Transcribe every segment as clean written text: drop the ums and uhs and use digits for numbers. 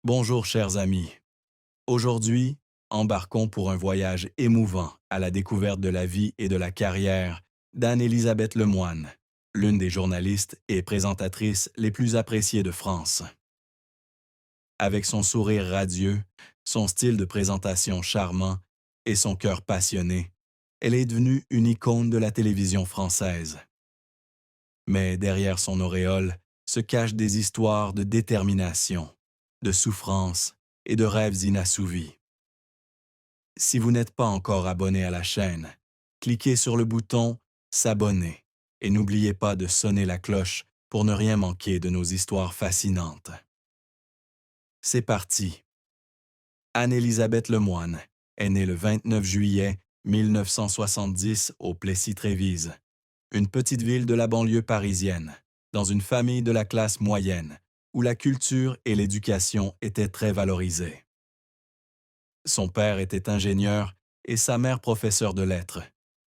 Bonjour chers amis. Aujourd'hui, embarquons pour un voyage émouvant à la découverte de la vie et de la carrière d'Anne-Élisabeth Lemoine, l'une des journalistes et présentatrices les plus appréciées de France. Avec son sourire radieux, son style de présentation charmant et son cœur passionné, elle est devenue une icône de la télévision française. Mais derrière son auréole se cachent des histoires de détermination, de souffrance et de rêves inassouvis. Si vous n'êtes pas encore abonné à la chaîne, cliquez sur le bouton S'abonner et n'oubliez pas de sonner la cloche pour ne rien manquer de nos histoires fascinantes. C'est parti. Anne-Élisabeth Lemoine est née le 29 juillet 1970 au Plessis-Trévise, une petite ville de la banlieue parisienne, dans une famille de la classe moyenne, où la culture et l'éducation étaient très valorisées. Son père était ingénieur et sa mère professeure de lettres,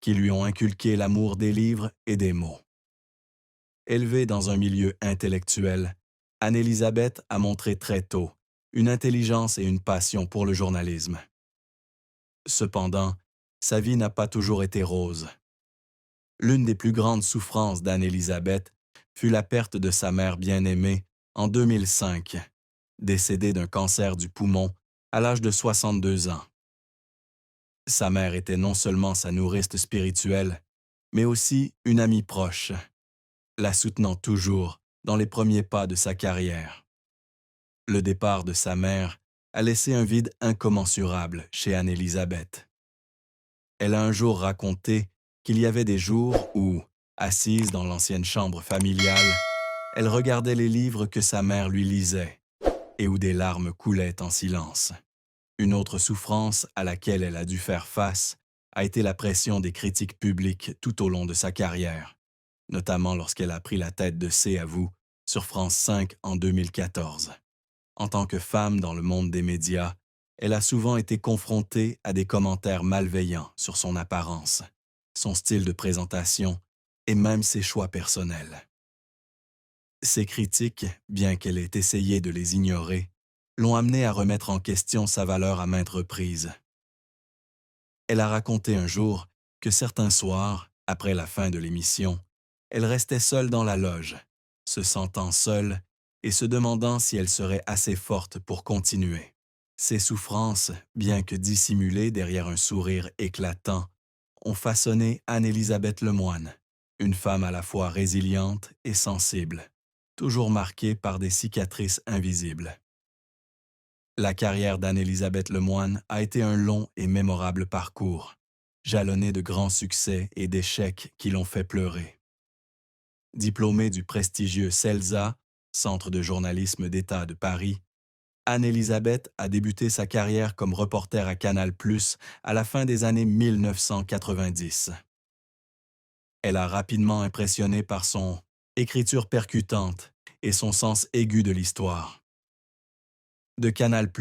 qui lui ont inculqué l'amour des livres et des mots. Élevée dans un milieu intellectuel, Anne-Élisabeth a montré très tôt une intelligence et une passion pour le journalisme. Cependant, sa vie n'a pas toujours été rose. L'une des plus grandes souffrances d'Anne-Élisabeth fut la perte de sa mère bien-aimée en 2005, décédée d'un cancer du poumon à l'âge de 62 ans. Sa mère était non seulement sa nourrice spirituelle, mais aussi une amie proche, la soutenant toujours dans les premiers pas de sa carrière. Le départ de sa mère a laissé un vide incommensurable chez Anne-Élisabeth. Elle a un jour raconté qu'il y avait des jours où, assise dans l'ancienne chambre familiale, elle regardait les livres que sa mère lui lisait et où des larmes coulaient en silence. Une autre souffrance à laquelle elle a dû faire face a été la pression des critiques publiques tout au long de sa carrière, notamment lorsqu'elle a pris la tête de C'est à vous sur France 5 en 2014. En tant que femme dans le monde des médias, elle a souvent été confrontée à des commentaires malveillants sur son apparence, son style de présentation et même ses choix personnels. Ces critiques, bien qu'elle ait essayé de les ignorer, l'ont amenée à remettre en question sa valeur à maintes reprises. Elle a raconté un jour que certains soirs, après la fin de l'émission, elle restait seule dans la loge, se sentant seule et se demandant si elle serait assez forte pour continuer. Ces souffrances, bien que dissimulées derrière un sourire éclatant, ont façonné Anne-Élisabeth Lemoine, une femme à la fois résiliente et sensible, toujours marquée par des cicatrices invisibles. La carrière d'Anne-Élisabeth Lemoine a été un long et mémorable parcours, jalonné de grands succès et d'échecs qui l'ont fait pleurer. Diplômée du prestigieux CELSA, Centre de journalisme d'État de Paris, Anne-Élisabeth a débuté sa carrière comme reporter à Canal+ à la fin des années 1990. Elle a rapidement impressionné par son écriture percutante et son sens aigu de l'histoire. De Canal+,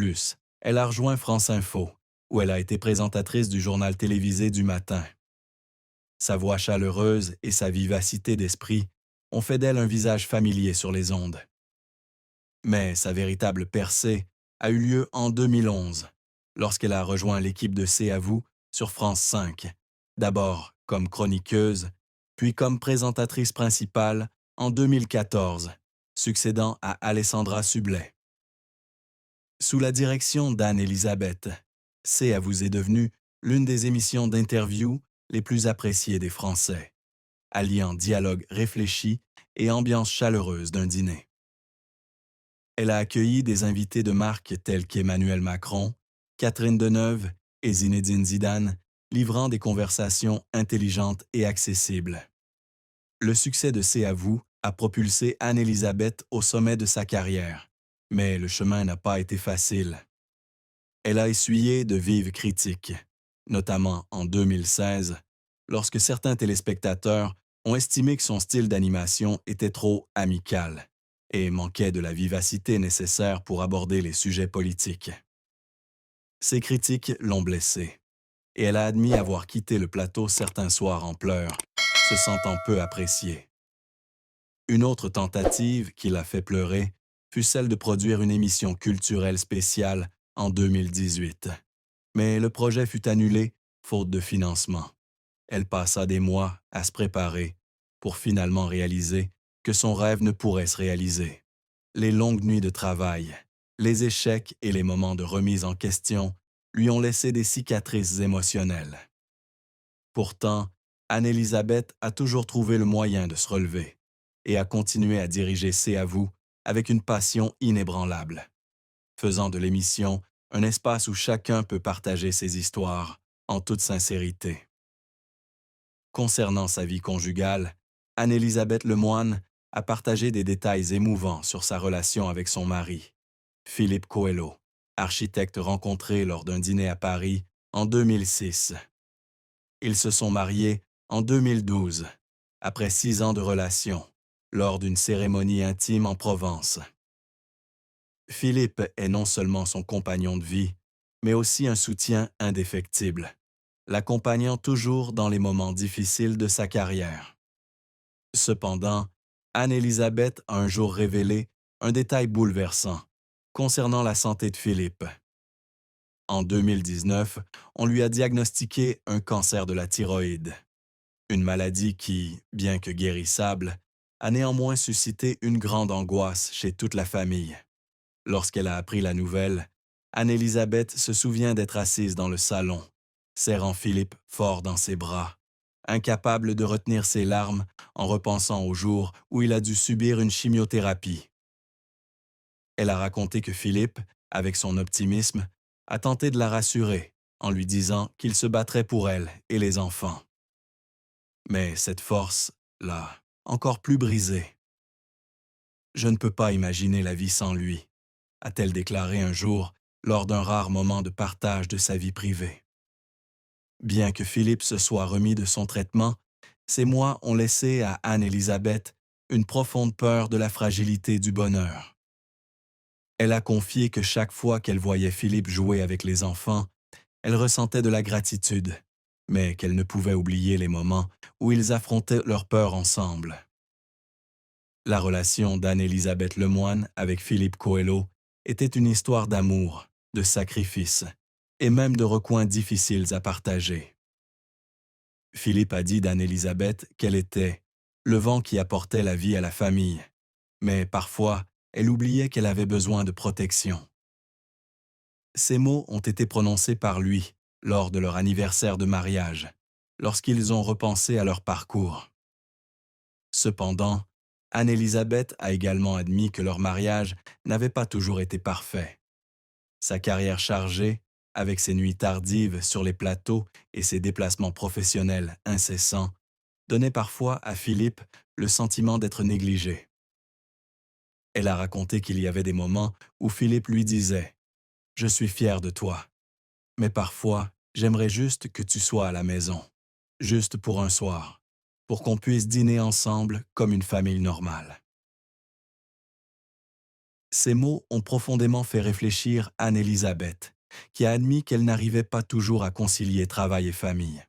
elle a rejoint France Info, où elle a été présentatrice du journal télévisé du matin. Sa voix chaleureuse et sa vivacité d'esprit ont fait d'elle un visage familier sur les ondes. Mais sa véritable percée a eu lieu en 2011, lorsqu'elle a rejoint l'équipe de C'est à vous sur France 5, d'abord comme chroniqueuse, puis comme présentatrice principale en 2014, succédant à Alessandra Sublet. Sous la direction d'Anne-Élisabeth, C'est à vous est devenue l'une des émissions d'interview les plus appréciées des Français, alliant dialogue réfléchi et ambiance chaleureuse d'un dîner. Elle a accueilli des invités de marque tels qu'Emmanuel Macron, Catherine Deneuve et Zinedine Zidane, livrant des conversations intelligentes et accessibles. Le succès de C'est à vous a propulsé Anne-Élisabeth au sommet de sa carrière, mais le chemin n'a pas été facile. Elle a essuyé de vives critiques, notamment en 2016, lorsque certains téléspectateurs ont estimé que son style d'animation était trop amical et manquait de la vivacité nécessaire pour aborder les sujets politiques. Ces critiques l'ont blessée, et elle a admis avoir quitté le plateau certains soirs en pleurs, se sentant peu appréciée. Une autre tentative qui l'a fait pleurer fut celle de produire une émission culturelle spéciale en 2018. Mais le projet fut annulé faute de financement. Elle passa des mois à se préparer pour finalement réaliser que son rêve ne pourrait se réaliser. Les longues nuits de travail, les échecs et les moments de remise en question lui ont laissé des cicatrices émotionnelles. Pourtant, Anne-Élisabeth a toujours trouvé le moyen de se relever et a continué à diriger C'est à vous avec une passion inébranlable, faisant de l'émission un espace où chacun peut partager ses histoires en toute sincérité. Concernant sa vie conjugale, Anne-Élisabeth Lemoine a partagé des détails émouvants sur sa relation avec son mari, Philippe Coelho, architecte rencontré lors d'un dîner à Paris en 2006. Ils se sont mariés en 2012, après 6 ans de relation, lors d'une cérémonie intime en Provence. Philippe est non seulement son compagnon de vie, mais aussi un soutien indéfectible, l'accompagnant toujours dans les moments difficiles de sa carrière. Cependant, Anne-Élisabeth a un jour révélé un détail bouleversant concernant la santé de Philippe. En 2019, on lui a diagnostiqué un cancer de la thyroïde, une maladie qui, bien que guérissable, a néanmoins suscité une grande angoisse chez toute la famille. Lorsqu'elle a appris la nouvelle, Anne-Élisabeth se souvient d'être assise dans le salon, serrant Philippe fort dans ses bras, incapable de retenir ses larmes en repensant au jour où il a dû subir une chimiothérapie. Elle a raconté que Philippe, avec son optimisme, a tenté de la rassurer en lui disant qu'il se battrait pour elle et les enfants. Mais cette force l'a encore plus brisée. Je ne peux pas imaginer la vie sans lui, a-t-elle déclaré un jour lors d'un rare moment de partage de sa vie privée. Bien que Philippe se soit remis de son traitement, ces mois ont laissé à Anne-Élisabeth une profonde peur de la fragilité du bonheur. Elle a confié que chaque fois qu'elle voyait Philippe jouer avec les enfants, elle ressentait de la gratitude, mais qu'elle ne pouvait oublier les moments où ils affrontaient leurs peurs ensemble. La relation d'Anne-Élisabeth Lemoine avec Philippe Coelho était une histoire d'amour, de sacrifice et même de recoins difficiles à partager. Philippe a dit d'Anne-Élisabeth qu'elle était le vent qui apportait la vie à la famille, mais parfois, elle oubliait qu'elle avait besoin de protection. Ces mots ont été prononcés par lui lors de leur anniversaire de mariage, lorsqu'ils ont repensé à leur parcours. Cependant, Anne-Élisabeth a également admis que leur mariage n'avait pas toujours été parfait. Sa carrière chargée, avec ses nuits tardives sur les plateaux et ses déplacements professionnels incessants, donnait parfois à Philippe le sentiment d'être négligé. Elle a raconté qu'il y avait des moments où Philippe lui disait « Je suis fier de toi, mais parfois, j'aimerais juste que tu sois à la maison, juste pour un soir, pour qu'on puisse dîner ensemble comme une famille normale. » Ces mots ont profondément fait réfléchir Anne-Élisabeth, qui a admis qu'elle n'arrivait pas toujours à concilier travail et famille.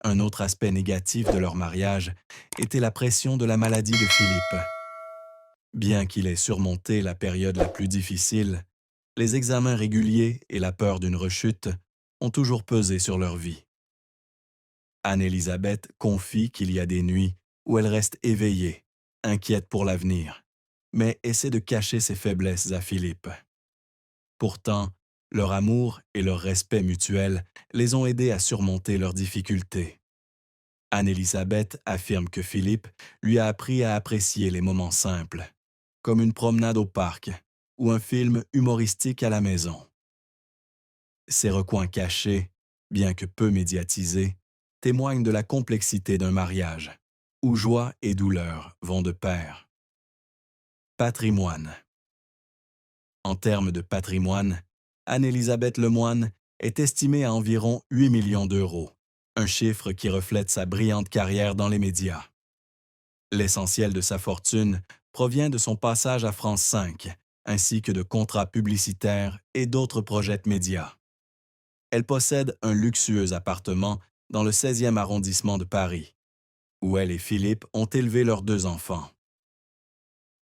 Un autre aspect négatif de leur mariage était la pression de la maladie de Philippe. Bien qu'il ait surmonté la période la plus difficile, les examens réguliers et la peur d'une rechute ont toujours pesé sur leur vie. Anne-Élisabeth confie qu'il y a des nuits où elle reste éveillée, inquiète pour l'avenir, mais essaie de cacher ses faiblesses à Philippe. Pourtant, leur amour et leur respect mutuel les ont aidés à surmonter leurs difficultés. Anne-Élisabeth affirme que Philippe lui a appris à apprécier les moments simples, comme une promenade au parc ou un film humoristique à la maison. Ces recoins cachés, bien que peu médiatisés, témoignent de la complexité d'un mariage, où joie et douleur vont de pair. Patrimoine. En termes de patrimoine, Anne-Élisabeth Lemoine est estimée à environ 8 millions d'euros, un chiffre qui reflète sa brillante carrière dans les médias. L'essentiel de sa fortune provient de son passage à France 5, ainsi que de contrats publicitaires et d'autres projets de médias. Elle possède un luxueux appartement dans le 16e arrondissement de Paris, où elle et Philippe ont élevé leurs 2 enfants.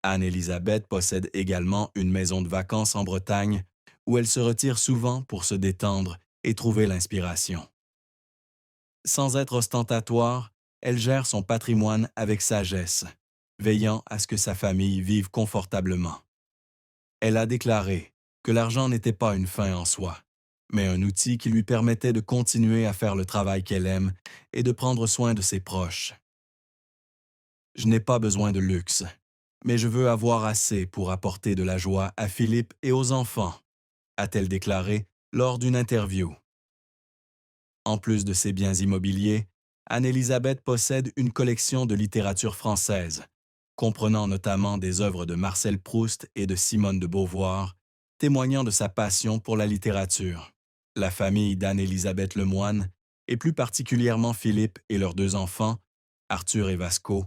Anne-Élisabeth possède également une maison de vacances en Bretagne où elle se retire souvent pour se détendre et trouver l'inspiration. Sans être ostentatoire, elle gère son patrimoine avec sagesse, veillant à ce que sa famille vive confortablement. Elle a déclaré que l'argent n'était pas une fin en soi, mais un outil qui lui permettait de continuer à faire le travail qu'elle aime et de prendre soin de ses proches. Je n'ai pas besoin de luxe, mais je veux avoir assez pour apporter de la joie à Philippe et aux enfants, a-t-elle déclaré lors d'une interview. En plus de ses biens immobiliers, Anne-Élisabeth possède une collection de littérature française, comprenant notamment des œuvres de Marcel Proust et de Simone de Beauvoir, témoignant de sa passion pour la littérature. La famille d'Anne-Élisabeth Lemoine, et plus particulièrement Philippe et leurs deux enfants, Arthur et Vasco,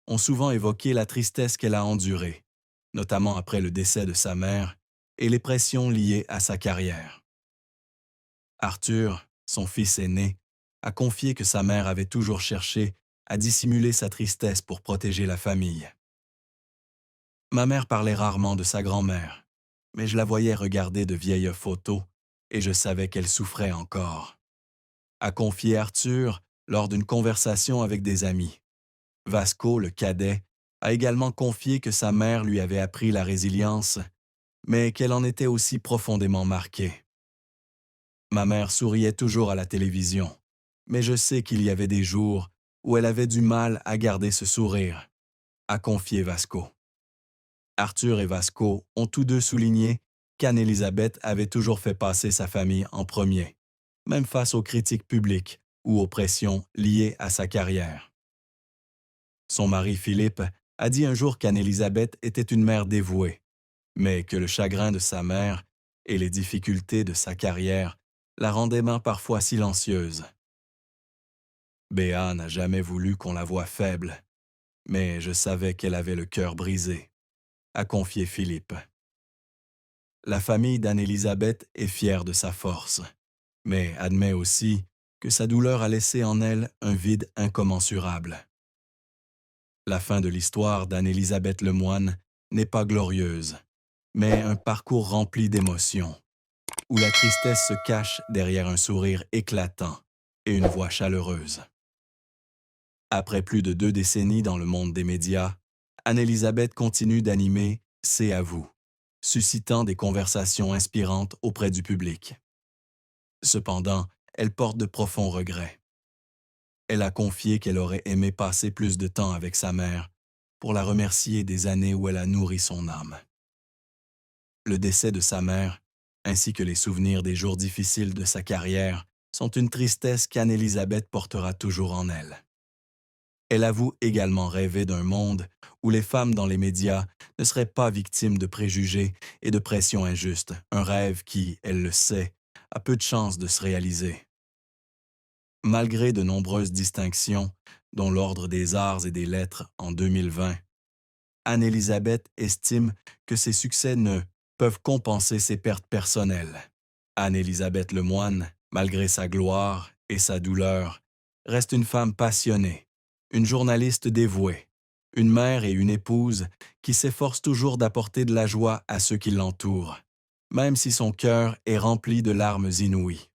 ont souvent évoqué la tristesse qu'elle a endurée, notamment après le décès de sa mère et les pressions liées à sa carrière. Arthur, son fils aîné, a confié que sa mère avait toujours cherché à dissimuler sa tristesse pour protéger la famille. Ma mère parlait rarement de sa grand-mère, mais je la voyais regarder de vieilles photos et je savais qu'elle souffrait encore, a confié Arthur lors d'une conversation avec des amis. Vasco, le cadet, a également confié que sa mère lui avait appris la résilience, mais qu'elle en était aussi profondément marquée. Ma mère souriait toujours à la télévision, mais je sais qu'il y avait des jours où elle avait du mal à garder ce sourire, a confié Vasco. Arthur et Vasco ont tous deux souligné qu'Anne-Élisabeth avait toujours fait passer sa famille en premier, même face aux critiques publiques ou aux pressions liées à sa carrière. Son mari Philippe a dit un jour qu'Anne-Élisabeth était une mère dévouée, mais que le chagrin de sa mère et les difficultés de sa carrière la rendaient parfois silencieuse. Béa n'a jamais voulu qu'on la voie faible, mais je savais qu'elle avait le cœur brisé, a confié Philippe. La famille d'Anne-Élisabeth est fière de sa force, mais admet aussi que sa douleur a laissé en elle un vide incommensurable. La fin de l'histoire d'Anne-Élisabeth Lemoine n'est pas glorieuse, mais un parcours rempli d'émotions, où la tristesse se cache derrière un sourire éclatant et une voix chaleureuse. Après plus de 2 décennies dans le monde des médias, Anne-Élisabeth continue d'animer C'est à vous, suscitant des conversations inspirantes auprès du public. Cependant, elle porte de profonds regrets. Elle a confié qu'elle aurait aimé passer plus de temps avec sa mère pour la remercier des années où elle a nourri son âme. Le décès de sa mère, ainsi que les souvenirs des jours difficiles de sa carrière, sont une tristesse qu'Anne-Élisabeth portera toujours en elle. Elle avoue également rêver d'un monde où les femmes dans les médias ne seraient pas victimes de préjugés et de pressions injustes, un rêve qui, elle le sait, a peu de chances de se réaliser. Malgré de nombreuses distinctions, dont l'Ordre des Arts et des Lettres en 2020, Anne-Élisabeth estime que ses succès ne peuvent compenser ses pertes personnelles. Anne-Élisabeth Lemoine, malgré sa gloire et sa douleur, reste une femme passionnée, une journaliste dévouée, une mère et une épouse qui s'efforce toujours d'apporter de la joie à ceux qui l'entourent, même si son cœur est rempli de larmes inouïes,